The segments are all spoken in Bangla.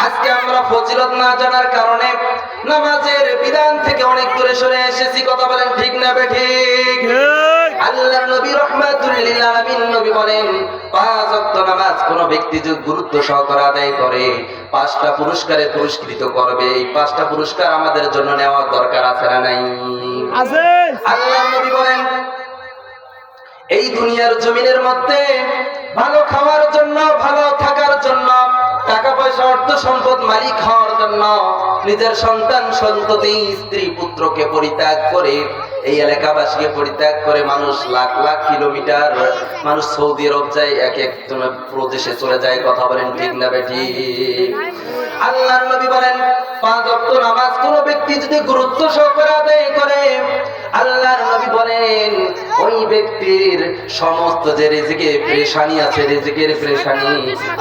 আজকে আমরা ফজিলত না জানার কারণে নামাজের বিধান থেকে অনেক দূরে সরে এসেছি। কথা বলেন ঠিক না বেঠিক? আল্লাহর নবী রাহমাতুল লিল আলামিন নবী বলেন, পাঁচ ওয়াক্ত নামাজ কোন ব্যক্তি যদি গুরুত্ব সহকারে আদায় করে 5টা পুরস্কারে পুরস্কৃত করবে। এই 5টা পুরস্কার আমাদের জন্য নেওয়া দরকার আছে না নাই? আছে। আল্লাহর নবী বলেন, এই দুনিয়ার জমিনের মধ্যে ভালো খাওয়ার জন্য, ভালো থাকার জন্য, টাকা পয়সা অর্থ সম্পদ মালিক হওয়ার জন্য নিজের সন্তান সন্ততি স্ত্রী পুত্রকে পরিত্যাগ করে, এই এলাকাবাসীকে পরিত্যাগ করে মানুষ লাখ লাখ কিলোমিটার মানুষ সৌদি আরব যায়, এক একজন প্রদেশে চলে যায়। কথা বলেন ঠিক না বেঠিক? আল্লাহর নবী বলেন, 5 ওয়াক্ত নামাজ কোন ব্যক্তি যদি গুরুত্ব সহকারে আদায় করে, আল্লাহর নবী বলেন ওই ব্যক্তির সমস্ত যে রিজিকে পেরেশানি আছে, রিজিকের পেরেশানি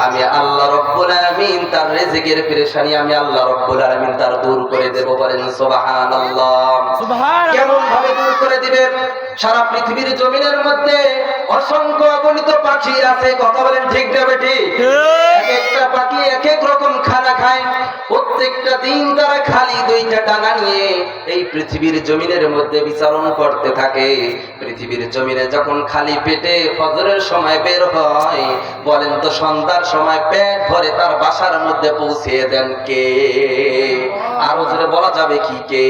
আমি আল্লাহ রাব্বুল আলামিন তার রিজিকের পেরেশানি আমি আল্লাহ রাব্বুল আলামিন তার দূর করে দেব। বলেন সুবহানাল্লাহ। সুবহানাল্লাহ। কেমন ভাবে দূর করে দিবে? সারা পৃথিবীর জমিনের মধ্যে অসংখ্য অগণিত পাখি আছে। কথা বলেন ঠিক না বেঠিক? এক একটা পাখি এক এক রকম খানা খায়। প্রত্যেকটা দিন তারা খালি 2টা ডানা নিয়ে এই পৃথিবীর জমিনের মধ্যে বিচরণ করতে থাকে। পৃথিবীর জমিনে যখন খালি পেটে ফজরের সময় বের হয়, বলেন তো সন্ধ্যার সময় পেট ভরে তার বাসার মধ্যে পৌঁছিয়ে দেন কে? আরো জোরে বলা যাবে কি কে?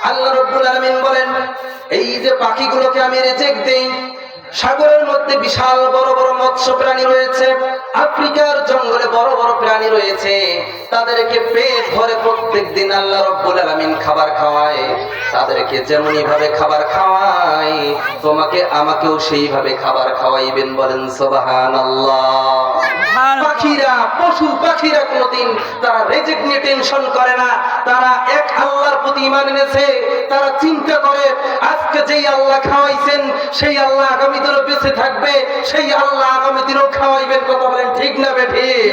আল্লাহ রাব্বুল আলামিন বলেন, এই যে পাখিগুলোকে আমি রিজিক দেই, সাগরের মধ্যে বিশাল বড় বড় মৎস্য প্রাণী রয়েছে, আফ্রিকার জঙ্গলে বড় বড় প্রাণী রয়েছে, তাদেরকে পেট ভরে প্রত্যেকদিন আল্লাহ রাব্বুল আলামিন খাবার খাওয়ায়। তাদেরকে যেমনই ভাবে খাবার খাওয়ায়, তোমাকে আমাকেও সেইভাবে খাবার খাওয়াইবেন। বলেন সুবহানাল্লাহ। পাখিরা, পশু পাখিরা কোনদিন তারা রিজিক নিয়ে টেনশন করে না। তারা এক আল্লাহর প্রতি ঈমান এনেছে। তারা চিন্তা করে আজকে যেই আল্লাহ খাওয়াইছেন সেই আল্লাহ আগামী দিনও বেঁচে থাকবে, সেই আল্লাহ আগামী দিনও খাওয়াইবেন। কথা বলেন ঠিক না বেঠিক?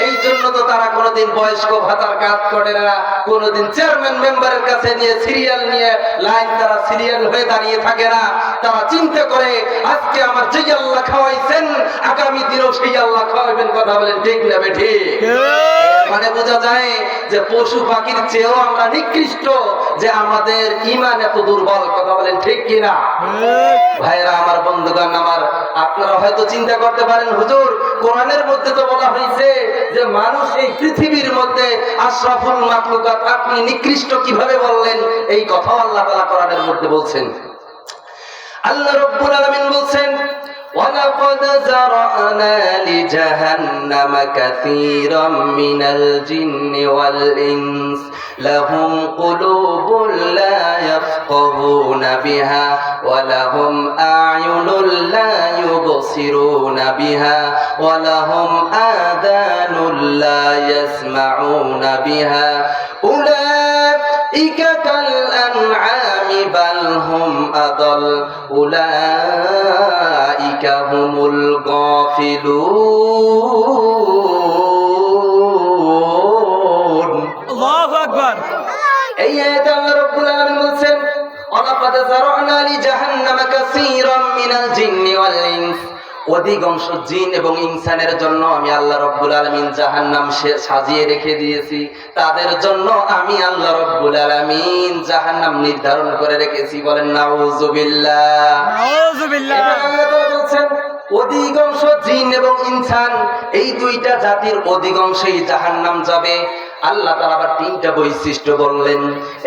এই জন্য তো তারা কোনদিন বয়স্ক ভাতার কাজ করে না, কোনদিন চেয়ারম্যান মেম্বারের কাছে নিয়ে সিরিয়াল নিয়ে লাইন তারা সিরিয়াল হয়ে দাঁড়িয়ে থাকে না। তারা চিন্তা করে আজকে আমার যেই আল্লাহ খাওয়াইছেন আগামী দিনও সেই আল্লাহ খাওয়াইবেন। কথা বলেন ঠিক না বেঠিক? মানে বোঝা যায় যে পশু পাখির চেয়েও আমরা নিকৃষ্ট, যে আমাদের ঈমান এত দুর্বল। কথা বলেন ঠিক কিনা? ভাইরা আমার, বন্ধুগণ আমার, আপনারা হয়তো চিন্তা করতে পারেন, হুজুর কোরআনের মধ্যে তো বলা হয়েছে যে মানুষ এই পৃথিবীর মধ্যে আশরাফুল মাখলুকাত, আপনি নিকৃষ্ট কিভাবে বললেন? এই কথাও আল্লাহ তাআলা কোরআনের মধ্যে বলছেন। আল্লাহ রাব্বুল আলামিন বলছেন, وَلَقَدْ زَرَعْنَا لِجَهَنَّمَ كَثِيرًا مِنَ الْجِنِّ وَالْإِنسِ لَهُمْ قُلُوبٌ لَا يَفْقَهُونَ بِهَا وَلَهُمْ أَعْيُنٌ لَا يُبْصِرُونَ بِهَا وَلَهُمْ آذَانٌ لَا يَسْمَعُونَ بِهَا أُولَئِكَ كَالْأَنْعَامِ بَلْ هُمْ أَضَلُّ أُولَئِكَ هُمُ الْغَافِلُونَ। আল্লাহু আকবার। এই আয়াতে আল্লাহ রাব্বুল আলামিন বলেন, ওয়ালাকাদ যারা'না লিজাহান্নামা কাসীরাম মিনাল জিন্নি ওয়াল ইনস, অধিকাংশ জিন এবং ইনসানের জন্য আমি আল্লাহ রাব্বুল আলামিন জাহান্নাম সাজিয়ে রেখে দিয়েছি। তাদের জন্য আমি আল্লাহ রাব্বুল আলামিন জাহান্নাম নির্ধারণ করে রেখেছি। বলেন নাউযুবিল্লাহ। নাউযুবিল্লাহ। আল্লাহ তাআলা বলেন অধিকাংশ জিন এবং ইনসান, এই 2টা জাতির অধিকাংশই জাহান্নাম যাবে। আল্লাহ তাআলা আবার 3টা বৈশিষ্ট্য বললেন।